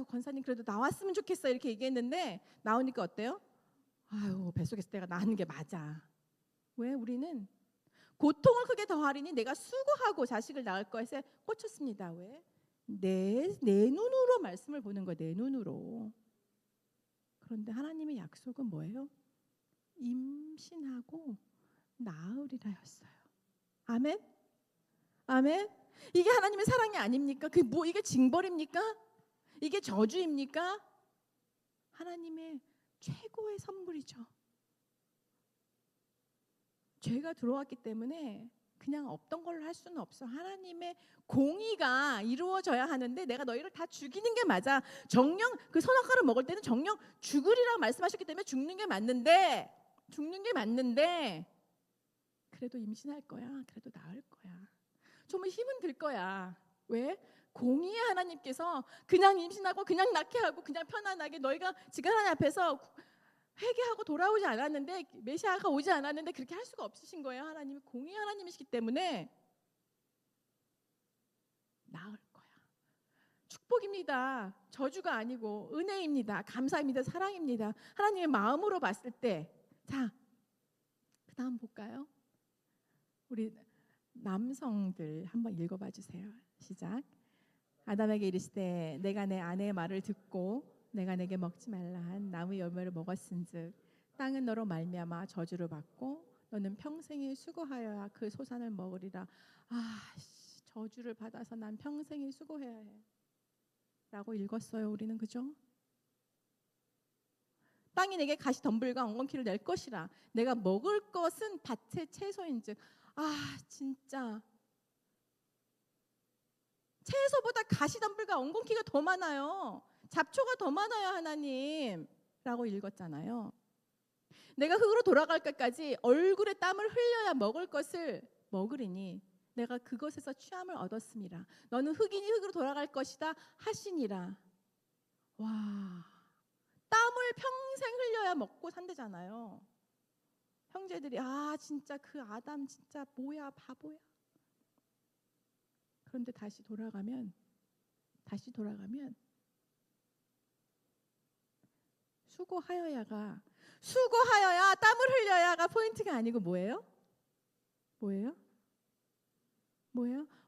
권사님 그래도 나왔으면 좋겠어 이렇게 얘기했는데 나오니까 어때요? 뱃속에 있을 때가 나는 게 맞아. 왜? 우리는 고통을 크게 더하리니 내가 수고하고 자식을 낳을 것에 꽂혔습니다. 왜? 내 눈으로 말씀을 보는 거예요. 내 눈으로. 그런데 하나님의 약속은 뭐예요? 임신하고 낳으리라 였어요. 아멘? 아멘? 이게 하나님의 사랑이 아닙니까? 이게 징벌입니까? 이게 저주입니까? 하나님의 최고의 선물이죠. 죄가 들어왔기 때문에 그냥 없던 걸로 할 수는 없어. 하나님의 공의가 이루어져야 하는데 내가 너희를 다 죽이는 게 맞아. 정령 그 선악과를 먹을 때는 정령 죽으리라고 말씀하셨기 때문에 죽는 게 맞는데 그래도 임신할 거야. 그래도 낳을 거야. 정말 힘은 들 거야. 왜? 공의의 하나님께서 그냥 임신하고 그냥 낳게 하고 그냥 편안하게 너희가 지금 하나님 앞에서 회개하고 돌아오지 않았는데 메시아가 오지 않았는데 그렇게 할 수가 없으신 거예요. 하나님이 공의의 하나님이시기 때문에 낳을 거야. 축복입니다. 저주가 아니고 은혜입니다. 감사입니다. 사랑입니다. 하나님의 마음으로 봤을 때. 자, 그 다음 볼까요? 우리 남성들 한번 읽어봐 주세요. 시작. 아담에게 이르시되 내가 내 아내의 말을 듣고 내가 내게 먹지 말라 한 나무 열매를 먹었은즉 땅은 너로 말미암아 저주를 받고 너는 평생이 수고하여야 그 소산을 먹으리라. 저주를 받아서 난 평생이 수고해야 해 라고 읽었어요. 우리는. 그죠? 땅이 내게 가시 덤불과 엉겅퀴를 낼 것이라. 내가 먹을 것은 밭의 채소인즉. 진짜 채소보다 가시 덤불과 엉겅퀴가 더 많아요. 잡초가 더 많아요. 하나님 라고 읽었잖아요. 내가 흙으로 돌아갈 것까지 얼굴에 땀을 흘려야 먹을 것을 먹으리니 내가 그것에서 취함을 얻었음이라. 너는 흙이니 흙으로 돌아갈 것이다 하시니라. 와, 땀을 평생 흘려야 먹고 산대잖아요. 형제들이 진짜 그 아담 진짜 뭐야, 바보야. 그런데 다시 돌아가면 수고하여야 땀을 흘려야가 포인트가 아니고 뭐예요?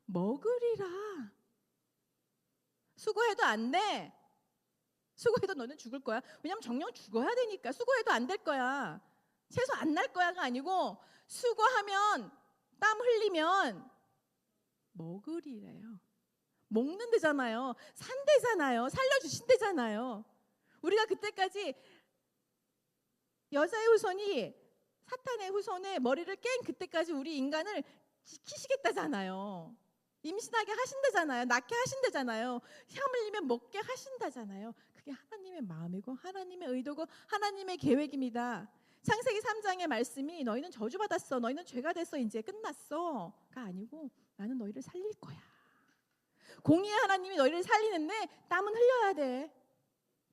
먹으리라. 수고해도 안 돼. 수고해도 너는 죽을 거야. 왜냐면 정녕 죽어야 되니까. 수고해도 안 될 거야. 채소 안 날 거야가 아니고 수고하면 땀 흘리면 먹으리래요. 먹는 데잖아요. 산대잖아요. 살려주신대잖아요. 우리가 그때까지 여자의 후손이 사탄의 후손의 머리를 깬 그때까지 우리 인간을 지키시겠다잖아요. 임신하게 하신다잖아요. 낳게 하신다잖아요. 혀 흘리면 먹게 하신다잖아요. 그게 하나님의 마음이고 하나님의 의도고 하나님의 계획입니다. 창세기 3장의 말씀이 너희는 저주받았어. 너희는 죄가 됐어. 이제 끝났어가 아니고 나는 너희를 살릴 거야. 공의의 하나님이 너희를 살리는데 땀은 흘려야 돼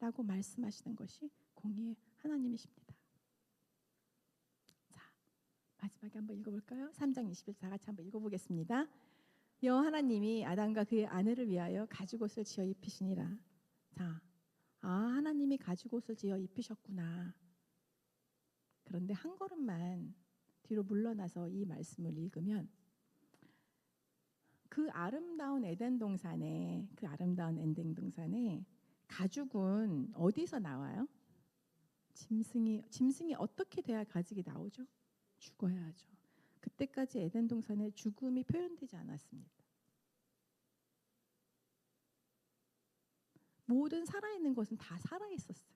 라고 말씀하시는 것이 공의의 하나님이십니다. 자, 마지막에 한번 읽어볼까요? 3장 20절 다 같이 한번 읽어보겠습니다. 여호와 하나님이 아담과 그의 아내를 위하여 가죽옷을 지어 입히시니라. 자, 하나님이 가죽옷을 지어 입히셨구나. 그런데 한 걸음만 뒤로 물러나서 이 말씀을 읽으면 그 아름다운 에덴 동산에 가죽은 어디서 나와요? 짐승이 어떻게 돼야 가죽이 나오죠? 죽어야죠. 그때까지 에덴 동산에 죽음이 표현되지 않았습니다. 모든 살아있는 것은 다 살아있었어요.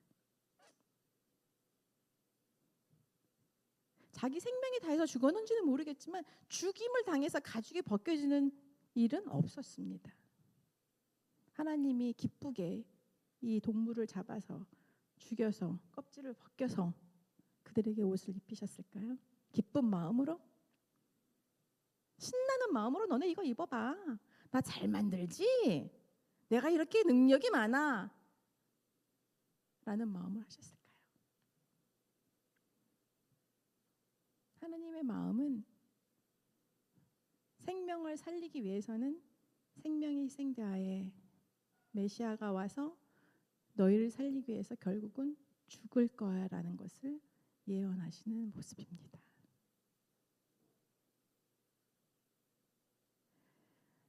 자기 생명이 다해서 죽었는지는 모르겠지만 죽임을 당해서 가죽이 벗겨지는 일은 없었습니다. 하나님이 기쁘게 이 동물을 잡아서 죽여서 껍질을 벗겨서 그들에게 옷을 입히셨을까요? 기쁜 마음으로? 신나는 마음으로 너네 이거 입어봐. 나 잘 만들지? 내가 이렇게 능력이 많아. 라는 마음을 하셨을까요? 하나님의 마음은 생명을 살리기 위해서는 생명이 희생되어야 메시아가 와서 너희를 살리기 위해서 결국은 죽을 거야라는 것을 예언하시는 모습입니다.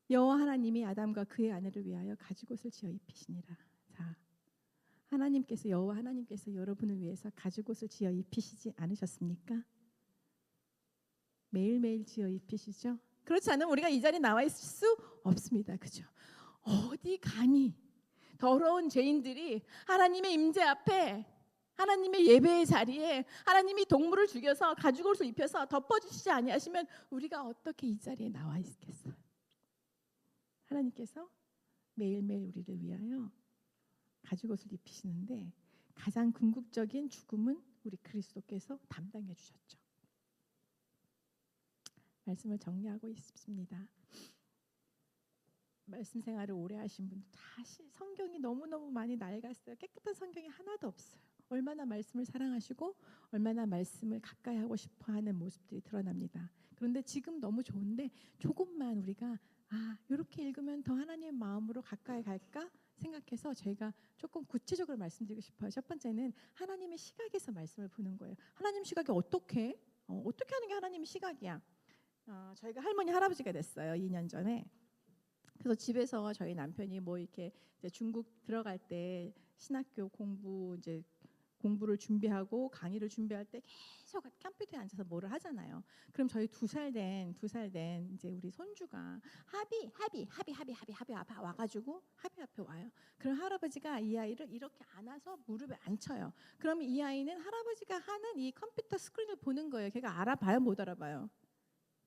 여호와 하나님이 아담과 그의 아내를 위하여 가죽옷을 지어 입히시니라. 자, 여호와 하나님께서 여러분을 위해서 가죽옷을 지어 입히시지 않으셨습니까? 매일매일 지어 입히시죠? 그렇지 않으면 우리가 이 자리에 나와 있을 수 없습니다. 그죠? 어디 감히 더러운 죄인들이 하나님의 임재 앞에, 하나님의 예배의 자리에 하나님이 동물을 죽여서 가죽옷을 입혀서 덮어주시지 아니하시면 우리가 어떻게 이 자리에 나와 있겠어요? 하나님께서 매일매일 우리를 위하여 가죽옷을 입히시는데 가장 궁극적인 죽음은 우리 그리스도께서 담당해 주셨죠. 말씀을 정리하고 있습니다. 말씀 생활을 오래 하신 분들 다시 성경이 너무너무 많이 낡았어요. 깨끗한 성경이 하나도 없어요. 얼마나 말씀을 사랑하시고 얼마나 말씀을 가까이 하고 싶어하는 모습들이 드러납니다. 그런데 지금 너무 좋은데 조금만 우리가 이렇게 읽으면 더 하나님의 마음으로 가까이 갈까 생각해서 저희가 조금 구체적으로 말씀드리고 싶어요. 첫 번째는 하나님의 시각에서 말씀을 보는 거예요. 하나님 시각이 어떻게 하는 게 하나님의 시각이야. 저희가 할머니 할아버지가 됐어요. 2년 전에. 그래서 집에서 저희 남편이 뭐 이렇게 이제 중국 들어갈 때 신학교 공부를 준비하고 강의를 준비할 때 계속 컴퓨터에 앉아서 뭐를 하잖아요. 그럼 저희 두 살 된 이제 우리 손주가 합이 와가지고 합이 앞에 와요. 그럼 할아버지가 이 아이를 이렇게 안아서 무릎에 앉혀요. 그럼 이 아이는 할아버지가 하는 이 컴퓨터 스크린을 보는 거예요. 걔가 알아봐요, 못 알아봐요?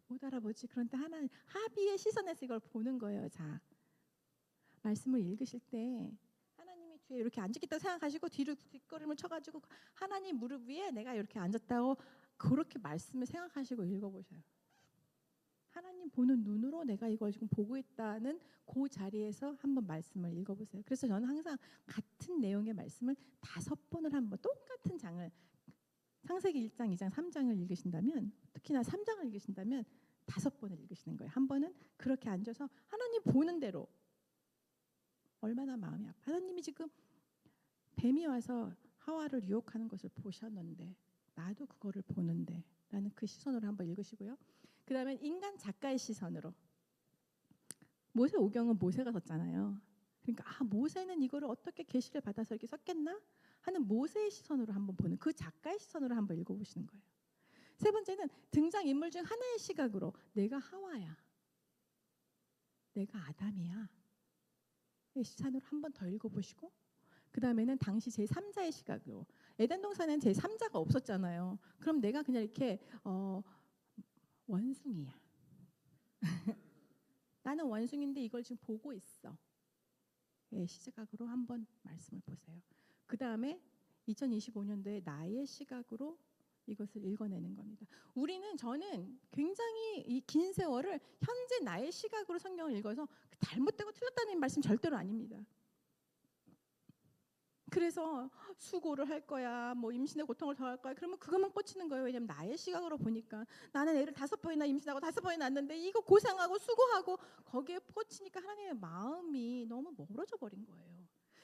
못 알아보지. 그런데 하나님 합의의 시선에서 이걸 보는 거예요. 자, 말씀을 읽으실 때 하나님이 뒤에 이렇게 앉았겠다고 생각하시고 뒤로 뒷걸음을 쳐가지고 하나님 무릎 위에 내가 이렇게 앉았다고 그렇게 말씀을 생각하시고 읽어보셔요. 하나님 보는 눈으로 내가 이걸 지금 보고 있다는 그 자리에서 한번 말씀을 읽어보세요. 그래서 저는 항상 같은 내용의 말씀을 5번을 한번 똑같은 장을 창세기 1장, 2장, 3장을 읽으신다면 특히나 3장을 읽으신다면 5번을 읽으시는 거예요. 한 번은 그렇게 앉아서 하나님 보는 대로 얼마나 마음이 아파. 하나님이 지금 뱀이 와서 하와를 유혹하는 것을 보셨는데 나도 그거를 보는데 라는 그 시선으로 한번 읽으시고요. 그 다음에 인간 작가의 시선으로 모세오경은 모세가 썼잖아요. 그러니까 모세는 이거를 어떻게 계시를 받아서 이렇게 썼겠나 하는 모세의 시선으로 한번 보는 그 작가의 시선으로 한번 읽어보시는 거예요. 세 번째는 등장인물 중 하나의 시각으로 내가 하와야, 내가 아담이야 이 시선으로 한번 더 읽어보시고 그 다음에는 당시 제3자의 시각으로 에덴 동산에는 제3자가 없었잖아요. 그럼 내가 그냥 이렇게 원숭이야. 나는 원숭인데 이걸 지금 보고 있어. 시각으로 한번 말씀을 보세요. 그 다음에 2025년도에 나의 시각으로 이것을 읽어내는 겁니다. 저는 굉장히 이 긴 세월을 현재 나의 시각으로 성경을 읽어서 잘못되고 틀렸다는 말씀 절대로 아닙니다. 그래서 수고를 할 거야, 뭐 임신의 고통을 더할 거야. 그러면 그것만 꽂히는 거예요. 왜냐하면 나의 시각으로 보니까 나는 애를 5번이나 임신하고 5번이나 낳았는데 이거 고생하고 수고하고 거기에 꽂히니까 하나님의 마음이 너무 멀어져 버린 거예요.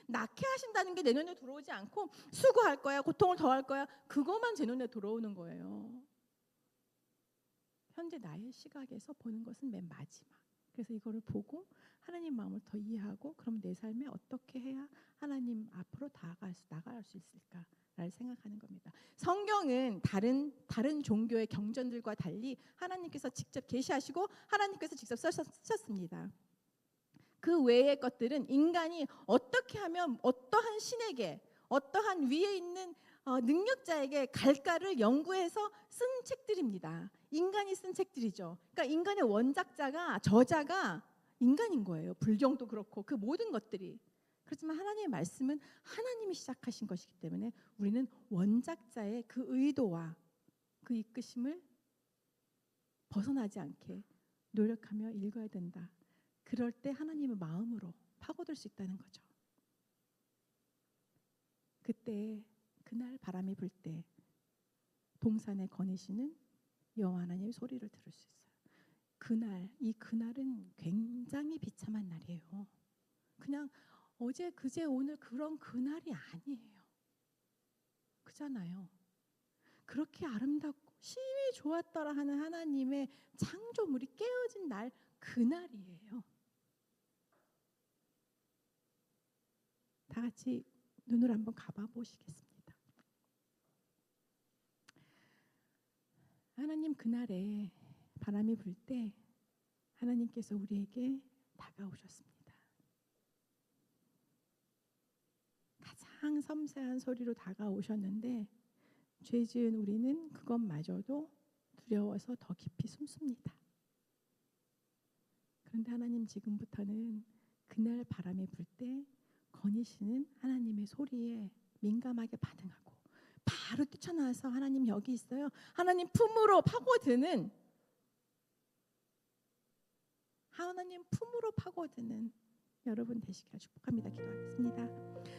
낳게 하신다는 게 내 눈에 들어오지 않고 수고할 거야, 고통을 더할 거야. 그것만 제 눈에 들어오는 거예요. 현재 나의 시각에서 보는 것은 맨 마지막. 그래서 이거를 보고 하나님 마음을 더 이해하고 그럼 내 삶에 어떻게 해야 하나님 앞으로 나아갈 수 있을까를 생각하는 겁니다. 성경은 다른 종교의 경전들과 달리 하나님께서 직접 계시하시고 하나님께서 직접 쓰셨습니다. 그 외의 것들은 인간이 어떻게 하면 어떠한 신에게 어떠한 위에 있는 능력자에게 갈까를 연구해서 쓴 책들입니다. 인간이 쓴 책들이죠. 그러니까 인간의 원작자가 저자가 인간인 거예요. 불경도 그렇고 그 모든 것들이. 그렇지만 하나님의 말씀은 하나님이 시작하신 것이기 때문에 우리는 원작자의 그 의도와 그 이끄심을 벗어나지 않게 노력하며 읽어야 된다. 그럴 때 하나님의 마음으로 파고들 수 있다는 거죠. 그날 바람이 불 때 동산에 거니시는 여호와 하나님의 소리를 들을 수 있어요. 이 그날은 굉장히 비참한 날이에요. 그냥 어제 그제 오늘 그런 그날이 아니에요. 그잖아요. 그렇게 아름답고 심히 좋았더라 하는 하나님의 창조물이 깨어진 날 그날이에요. 다 같이 눈을 한번 감아 보시겠습니다. 하나님 그날에 바람이 불 때 하나님께서 우리에게 다가오셨습니다. 가장 섬세한 소리로 다가오셨는데 죄 지은 우리는 그것마저도 두려워서 더 깊이 숨습니다. 그런데 하나님 지금부터는 그날 바람이 불 때 거니시는 하나님의 소리에 민감하게 반응하고 바로 뛰쳐나와서 하나님 여기 있어요. 하나님 품으로 파고드는 여러분 되시기를 축복합니다. 기도하겠습니다.